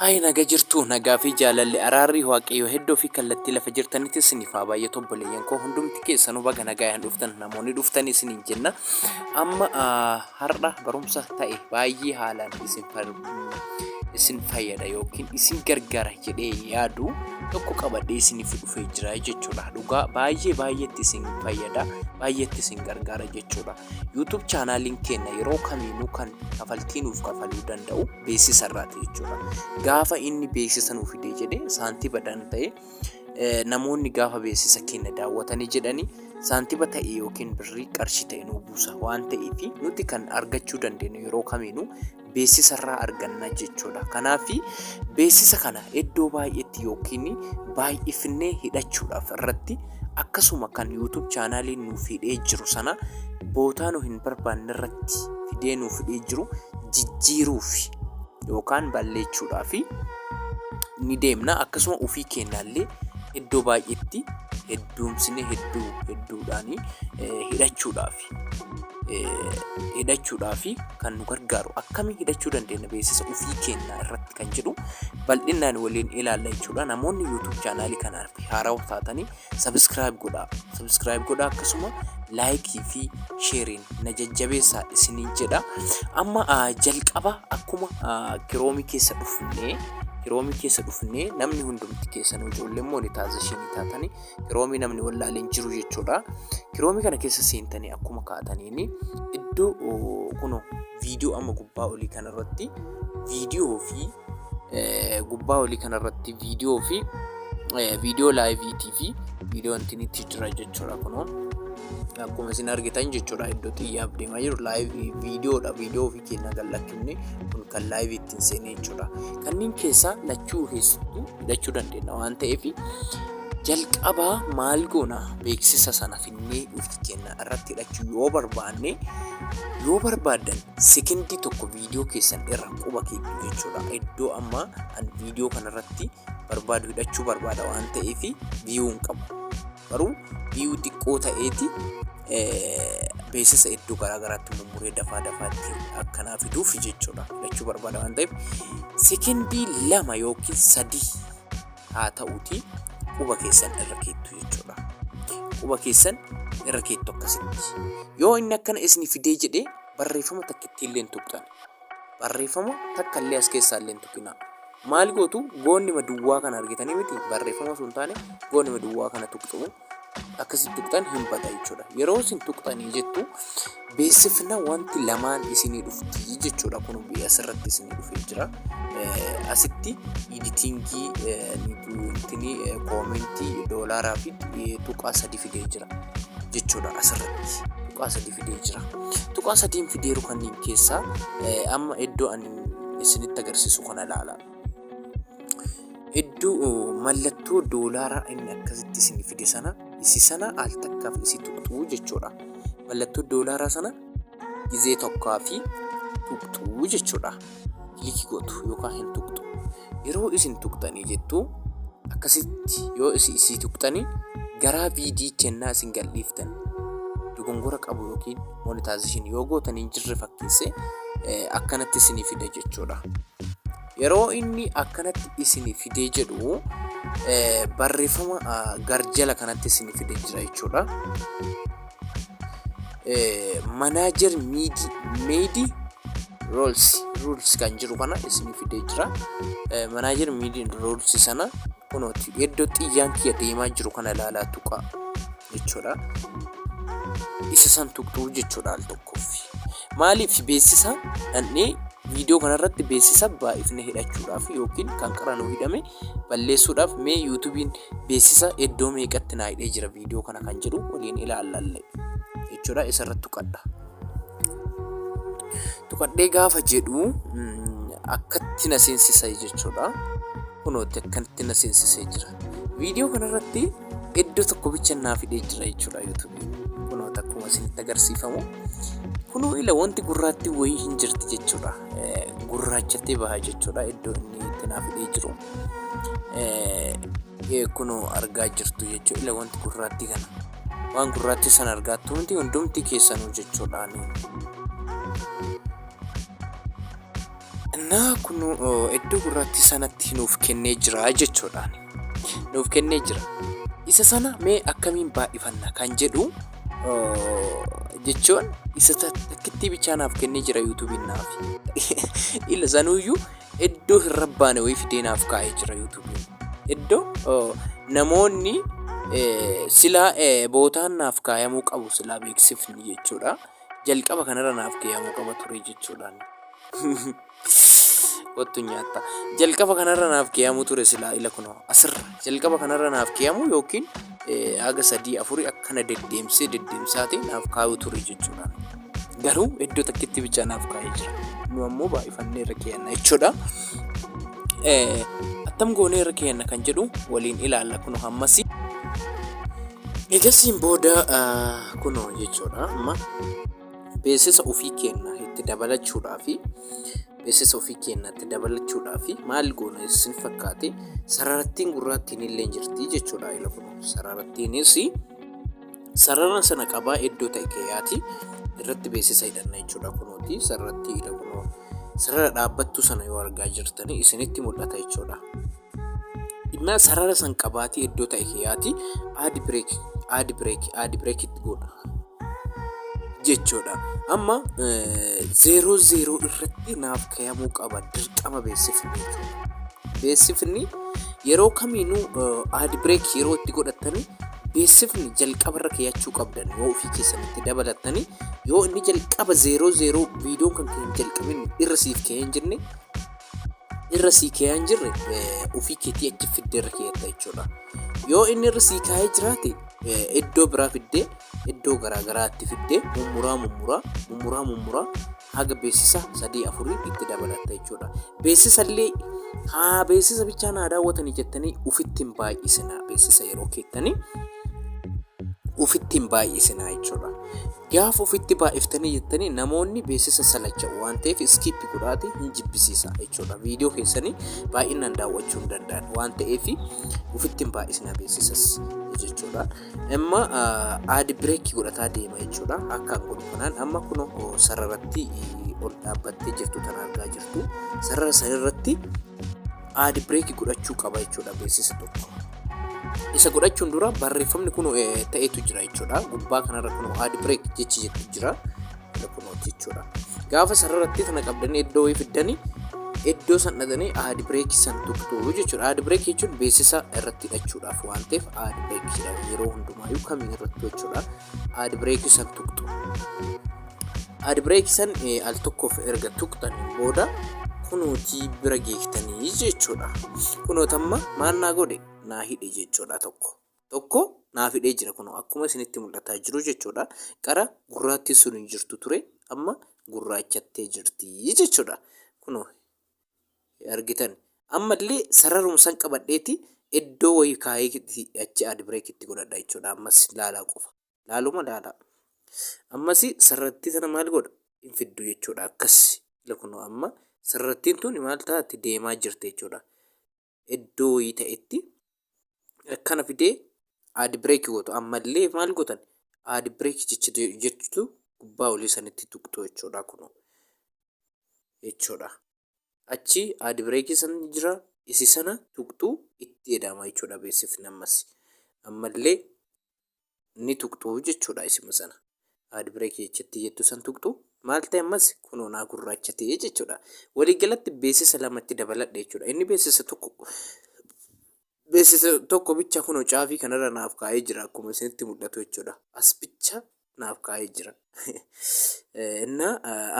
Hai naga jirtu nagaa fi jaalalli araarri waaqayyo hedduu fi kallattii lafa jirtanitti isiniif haa baay'atu obboleeyyan koo hundumti keessanuu baga nagaan dhuftan namoonni dhuftan isiniin jenna. Amma har'a barumsa ta'e baay'ee haalaan isin fayyada yookiin isin gargaara jedhee yaadu tokko qabadhee isiniif dhufee jira jechuudha. Dhugaa baay'eetti isin fayyada, baay'eetti isin gargaara jechuudha. YouTube chaanaaliin keenya yeroo kamiinuu kan kafaltii nuuf kafaluu danda'u beeksisa irraati jechuudha. Gaafa inni beeksisa nuuf fidee jedhee saantiba badan ta'e namoonni gaafa beeksisa keenya daawwatanii jedhanii saantiba ta'e yookiin birrii qarshii ta'e nu buusa waan ta'eef nuti kan argachuu dandeenyu yeroo kamiinuu beeksisa irraa arganna jechuudha. Kanaaf beeksisa kana iddoo baay'eetti yookiin baay'ifnee hidhachuudhaaf irratti akkasuma kan YouTube chaanaaliin nuuf hidhee jiru sana bootaa nu hin barbaanne irratti fidee nuuf hidhee jiru jijjiiruuf yookaan balleechuudhaaf ni deemna. Akkasuma ofii keenyaallee iddoo baay'eetti hedduumsine hedduudhaan hidhachuudhaaf kan nu gargaaru akkamiin hidhachuu dandeenya beeksisa ofii keenya irratti kan jedhu bal'inaan waliin ilaalla jechuudha. Namoonni YouTube chaanaalii kanaaf haarawaa taatanii subscribe godhaa akkasuma laayikii fi sheeriin na jajjabeessaa isiniin jedha. Amma jalqaba akkuma kiroomii keessa dhufnee namni hundumti keessanuu ijoolleen monetization taatanii kiroomii namni wallaaleen jiru jechuudha. Kiroomii kana keessa seentanii akkuma kaataniin iddoo kuno viidiyoo amma gubbaa olii kanarratti viidiyoo laayiviitii fi viidiyoo intinitti jira jechuudha. Kuno akkuma isin argitan jechuudha iddoo xiyyaaf deemaa jiru viidiyoo ofii keenya gallachuun kun kan laayiv ittiin seenee jechuudha. Kanneen keessaa lachuu keessattuu hidhachuu dandeenya waan ta'eef jalqabaa maal goona beeksisa sana finnee ofii keenya irratti hidhachuu yoo barbaadan sekendii tokko viidiyoo keessan irra quba keetu jechuudha. Iddoo amma an viidiyoo kanarratti hidhachuu barbaada waan ta'eef viyuu hin qabu. Garuu viyuu xiqqoo ta'eeti beeksisa iddoo garaagaraatti mummuree dafaatti akkanaa fiduuf jechuudha. Hidhachuu barbaada waan ta'eef sekendii 2 yookiin 3 haa ta'uuti quba keessan irra keettu jechuudha. Quba keessan irra keettu akkasitti. Yoo inni akkana isin fidee jedhee barreeffama takkitti illee hin tuqxan. Barreeffama takka illee as keessaa illee hin tuqina. Maal gootu goonni maduwwaa kana argitanii miti barreeffama sun taane goonni maduwwaa kana tuqxu akkasitti tuqxan hin bada jechuudha. Yeroo isin tuqxanii jettu beeksifna wanti lamaan isinii dhufti jechuudha. Kun biyya asirratti isinii dhufee jira. Asitti editingii koomentii doolaaraa fi tuqaa 3 fidee jira jechuudha. Asirratti tuqaa 3 fidee jira. Tuqaa 3 fideeru kanneen keessaa amma iddoo ani isinitti agarsiisu kana ilaala. Iddoo mallattoo doolaaraa inni akkasitti isinii fide sana al takkaaf isi tuqxuu jechuudha. Mallattoo doolaaraa sana gizee tokkaa fi tuqxuu jechuudha. Kilikii gootu yookaan hin tuqxu. Yeroo isin tuqxanii jettu akkasitti yoo isii tuqxanii garaa viidii kennaa isin galliiftan dogongora qabu yookiin monetization yoo gootanii jirre fakkeesse akkanatti isinii fide jechuudha. Yeroo inni akkanatti isinii fidee jedhu barreeffama garjala kanatti isinii fidee jira jechuudha. Manager media rules kan jiru kana isinii fidee jira. Manager media rules sana kunooti iddoo xiyyaan kiyya deemaa jiru kana ilaalaa tuqa jechuudha. Isa san tuqxuu jechuudha al tokkoof. Maaliif beeksisa dhandhee viidiyoo kanarratti beeksisa baay'ifne hidhachuudhaaf yookiin kan qaranuu hidhame balleessuudhaaf mee YouTubein beeksisa iddoo meeqatti naa hidhee jira viidiyoo kana kan jedhu waliin ilaallalle jechuudha. Isarratti tuqadhee gaafa jedhu akkatti na seensisa jechuudha. Kunooti akkatti na seensisee jira. Viidiyoo kanarratti iddoo tokko bicha naaf hidhee jira jechuudha YouTubein. Kunooti akkuma isinitti agarsiifamu. Kunoo ila wanti gurraatti wayii hin jirti jechuudha. Gurraachattee bahaa jechuudha iddoo inni itti naaf hidhee jiru. Kunoo argaa jirtu jechuudha. Ila wanti gurraatti kana waan gurraatti sana argaattu wanti hundumti keessanuu jechuudha. Innaa kun iddoo gurraattii sanatti nuuf kennee jira jechuudhaan. Nuuf kennee jira. Isa sana mee akkamiin baay'ifanna kan jedhu jechuun isa takkitti bichaa naaf kennee jira yuutuubiin naaf. Ila sanuyyuu iddoo hin rabbaane wayii fidee naaf kaa'ee jira yuutuubiin. Iddoo namoonni silaa bootaan naaf kaayamuu qabu silaa beeksifni jechuudha. Jalqaba kanarra naaf kaayamuu qaba ture jechuudhaan. Kottu nyaata. Jalqaba kanarra naaf kaayamuu ture silaa ila kunoo asirra. Jalqaba kanarra naaf kaayamuu yookiin haga 3-4 akkana deddeemsaati naaf kaayuu ture jechuudhaan. Garuu iddoo takkitti bichaa naaf kaayee jira. Nu ammoo baay'ifannee irra keenna jechuudha. Attam goonee irra keenna kan jedhu waliin ilaalla kunoo hammasi. Egasiin booda kunoo jechuudha amma beeksisa ofii keenna itti dabalachuudhaafi maal goona isin fakkaate sararattiin gurraattiin illee jirti jechuudha ila kunoo sararattiinis sarara sana qabaa iddoo ta'e keeyaati irratti beeksisa hidhanna jechuudha kunooti sararatti ila kunoo sarara dhaabbattu sana yoo argaa jirtanii isinitti mul'ata jechuudha. Innaa sarara san qabaatii iddoo ta'e keeyaati aadi bireek itti goona jechuudha. Amma 00 irratti naaf kaayamuu qaba dirqama beeksifni jechuudha. Beeksifni yeroo kamiinuu aadi bireek yeroo itti godhatanii beeksifni jalqabarra kaayachuu qabdan yoo ofii keessanitti dabalatanii yoo inni jalqaba 00 viidiyoon kan keenya jalqabin irra siif kaayee hin jirre ofii keetii achi fiddeerra keeyatta jechuudha. Yoo inni irra sii kaayee jiraate iddoo biraa fiddee iddoo garaagaraatti fiddee mummuraa haga beeksisa 3-4 itti dabalatta jechuudha. Beeksisallee beeksisa bichaa naa daawwatanii jettanii ufitti hin baay'isinaa beeksisa yeroo keettanii ufitti hin baay'isinaa jechuudha. Gaafa ufitti baay'iftanii jettanii namoonni beeksisa salacha'u waan ta'eef iskiippi godhaati hin jibbisiisa jechuudha. Viidiyoo keessanii baay'inaan daawwachuu hin danda'an waan ta'eef ufitti hin baay'isinaa beeksisas jechuudha. Amma aadi bireekii godhataa deema jechuudha. Akkaan godhu kanaan amma kunoo sararatti ol dhaabbattee jirtu tan argaa jirtu sarara sanarratti aadi bireekii godhachuu qaba jechuudha beeksisa tokko. Isa godhachuun dura barreeffamni kun ta'etu jira jechuudha. Gubbaa kanarra kun aadi bireek jechi jettu jira. Kunoo jechuudha. Gaafa sararatti kana qabdanii iddoo wayii fiddanii iddoo san dhaqanii aadi bireek san tuqxu jechuudha. Aadi bireek jechuun beeksisa irratti hidhachuudhaaf waan ta'eef aadi bireek jedhama yeroo hundumaayyuu kamiin irratti jechuudha. Aadi bireek san tuqxu. Aadi bireek san al tokkoof erga tuqxanii booda kunuutii bira geeftanii jechuudha. Kunootamma maal naa godhe naa hidhe jechuudha tokko naaf hidhee jira kunoo akkuma isinitti mul'ataa jiru jechuudha. Qara gurraattii sun hin jirtu ture amma gurraachattee jirti jechuudha. Kunoo argitan ammallee sararuma san qabadheeti iddoo wayii kaayee achi aadi bireekitti godhadha jechuudha. Ammas laalaa qofa laalaa ammas sararratti sana maal godha hin fiddu jechuudha. Akkas kunoo amma sararrattiin tun maal taati deemaa jirti jechuudha. Iddoo wayii ta'etti akkana fidee aadi bireekii gootu ammallee maal gootan aadi bireekii jechutu gubbaa olii sanitti tuqxu jechuudha kunoo jechuudha. Achi aadi bireekii san jira isi sana tuqxu itti edama jechuudha beeksifni ammallee ni tuqxu jechuudha isima sana aadi bireekii jechutti jettu san tuqxu maal ta'e ammas kunoo naa gurraachatee jechuudha. Waliigalatti beeksisa lamatti dabaladha jechuudha. Inni beeksisa tokko bicha kunoo caafii kanarra naaf kaa'ee jira akkuma isinitti mul'atu jechuudha. As bicha naaf kaa'ee jira.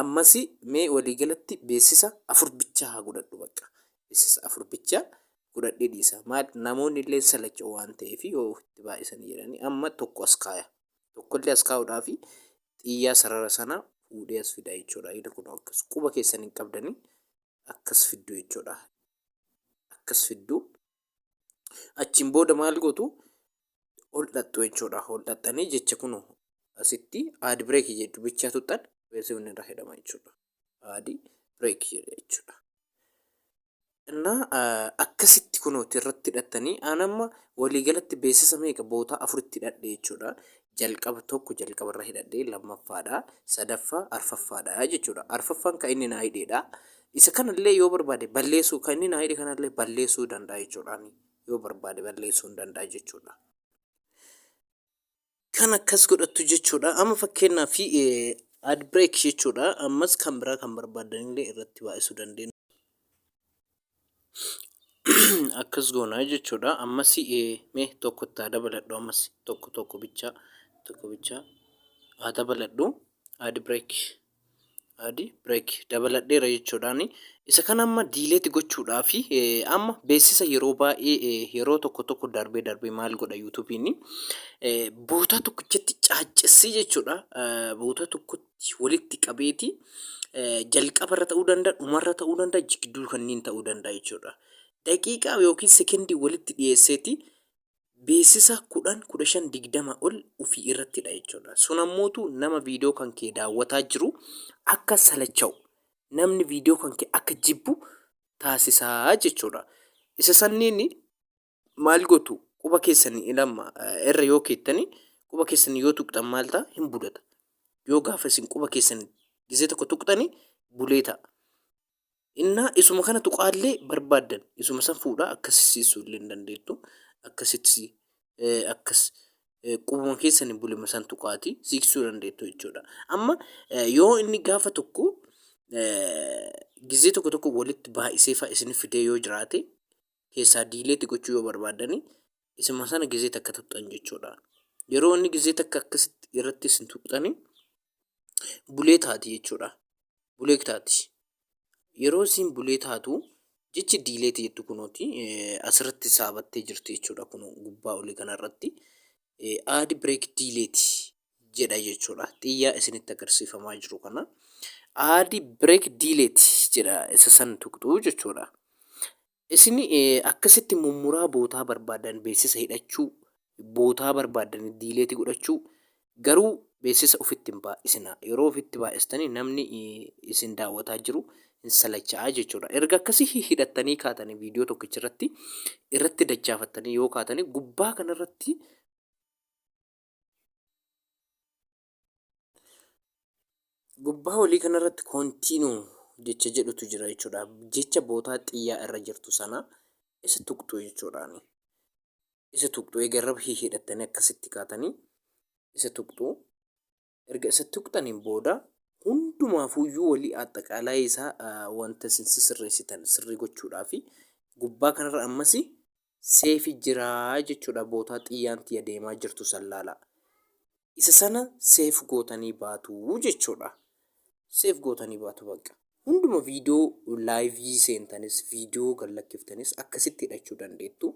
Ammas mee waliigalatti beeksisa 4 bicha haa godhadhu bakka. Beeksisa 4 bicha godhadhee dhiisa. Maal namoonni illee salacha'u waan ta'eef yoo itti baay'isanii jedhanii amma tokko as kaaya. Tokkollee as kaa'uudhaaf xiyyaa sarara sana fuudhee as fida jechuudha. Ila kun akkas quba keessan hin qabdanii akkas fiddu jechuudha. Akkas fiddu achiin booda maal gootu ol dhaxxu jechuudha. Ol dhaxxanii jecha kunoo asitti aadi bireekii jedhu bichaa tuxxan beeksifni irra hidhama jechuudha. Aadi bireekii jechuudha. Akkasitti kunooti irratti hidhattanii anamma waliigalatti beeksisa meeqa bootaa 4tti hidhadhe jechuudha. Jalqaba tokko jalqabarra hidhadhee lammaffaadha sadaffaa arfaffaadha jechuudha. Arfaffaan kan inni naa hidheedha Isa kanallee yoo barbaade balleessuu kan inni naa hidhe kanallee balleessuu danda'a jechuudha. Yoo barbaade balleessuu hin danda'a jechuudha. Kan akkas godhattu jechuudha. Amma fakkeenyaaf ad break jechuudha. Ammas kan biraa kan barbaadanillee irratti baay'isuu dandeenya. Akkas goonaa jechuudha. Ammas mee tokko itti haa dabaladhu. Ammas tokko bichaa haa dabaladhu. Ad break dabaladheera jechuudhaani. Isa kana amma diileeti gochuudhaaf amma beeksisa yeroo baay'ee yeroo tokko darbee maal godha yuutuubiin boota tokkotti caaccessii jechuudha. Boota tokkotti walitti qabeeti jalqabarra ta'uu danda'a, dhumarra ta'uu danda'a, jidduu kanneen ta'uu danda'a jechuudha. Daqiiqaa yookiin sekendii walitti dhiyeesseeti beeksisa 10-15 ol ofii irrattidha jechuudha. Sun ammootu nama viidiyoo kan kee daawwataa jiru akka salacha'u, namni viidiyoo kan kee akka jibbu taasisaa jechuudha. Isa sanniin maal gootu quba keessanii ilama irra yoo keettanii quba keessanii yoo tuqxan maal ta'a hin budata. Yoo gaafa isin quba keessanii gisee tokko tuqxanii bulee ta'a. Innaa isuma kana tuqaallee barbaadan isuma san fuudhaa akkasisiisuu illee hin dandeettu. Akkasitti akkas qubuma keessanii bulima san tuqaati siiqsuu dandeettu jechuudha. Amma yoo inni gaafa tokko gisee tokko walitti baay'isee fa'a isin fidee yoo jiraate keessaa diileetti gochuu yoo barbaadanii isuma sana gisee takka tuqxan jechuudha. Yeroo inni gisee takka akkasitti irratti isin tuqxanii bulee taati jechuudha. Bulee taati. Yeroo isin bulee taatu jechi diileetii jettu kunooti asirratti saabattee jirti jechuudha. Kun gubbaa olii kanarratti ad break diileeti jedha jechuudha. Xiyyaa isinitti agarsiifamaa jiru kana ad break diileeti jedha isa san tuqxuu jechuudha. Isin akkasitti mummuraa bootaa barbaadan beeksisa hidhachuu bootaa barbaadan diileetii godhachuu garuu beeksisa ofitti hin baay'isina. Yeroo ofitti baay'istanii namni isin daawwataa jiru hin salacha'aa jechuudha. Erga akkasii hidhattanii kaatanii viidiyoo tokkicha irratti dachaafattanii yoo kaatanii gubbaa kanarratti gubbaa olii kanarratti koontiinuu jecha jedhutu jira jechuudha. Jecha bootaa xiyyaa irra jirtu sana isa tuqxu jechuudhaani. Isa tuqxu egaa irra hidhattanii akkasitti kaatanii isa tuqxu. Erga isa tuqxaniin booda hundumaafuyyuu walii axxaqaalaa isaa wanta sirreessitan sirrii gochuudhaafi gubbaa kanarra ammas seefi jiraa jechuudha. Bootaa xiyyaanti adeemaa jirtu sallaala. Isa sana seef gootanii baatu jechuudha. Seef gootanii baatu bakka. Hunduma viidiyoo laayivii seentanis viidiyoo gallakkiftanis akkasitti hidhachuu dandeettu.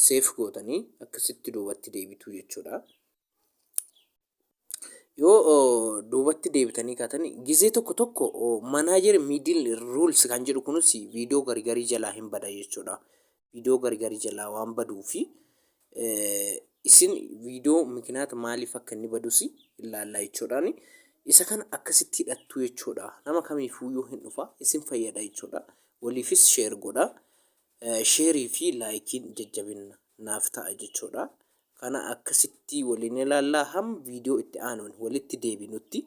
Seef gootanii akkasitti duubatti deebitu jechuudha. Yoo duubatti deebitanii kaatanii gisee tokko manaajer miidil ruuls kan jedhu kunis viidiyoo gargarii jalaa hin bada jechuudha. Viidiyoo gargarii jalaa waan baduufi isin viidiyoo mikinaata maaliif akka inni badus ilaallaa jechuudhaani. Isa kana akkasitti hidhattu jechuudha. Nama kamiifuu yoo hin dhufa isin fayyada jechuudha. Waliifis sheer godha. Sheerii fi laayikiin jajjabina naaf ta'a jechuudha. Kana akkasitti waliin ilaallaa ham viidiyoo itti aanuun walitti deebinutti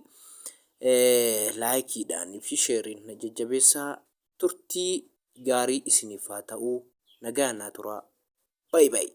laayikiidhaan fi sheeriin na jajjabeessaa. Turtii gaarii isiniif haa ta'uu. Nagaa naa turaa. Baay'ee.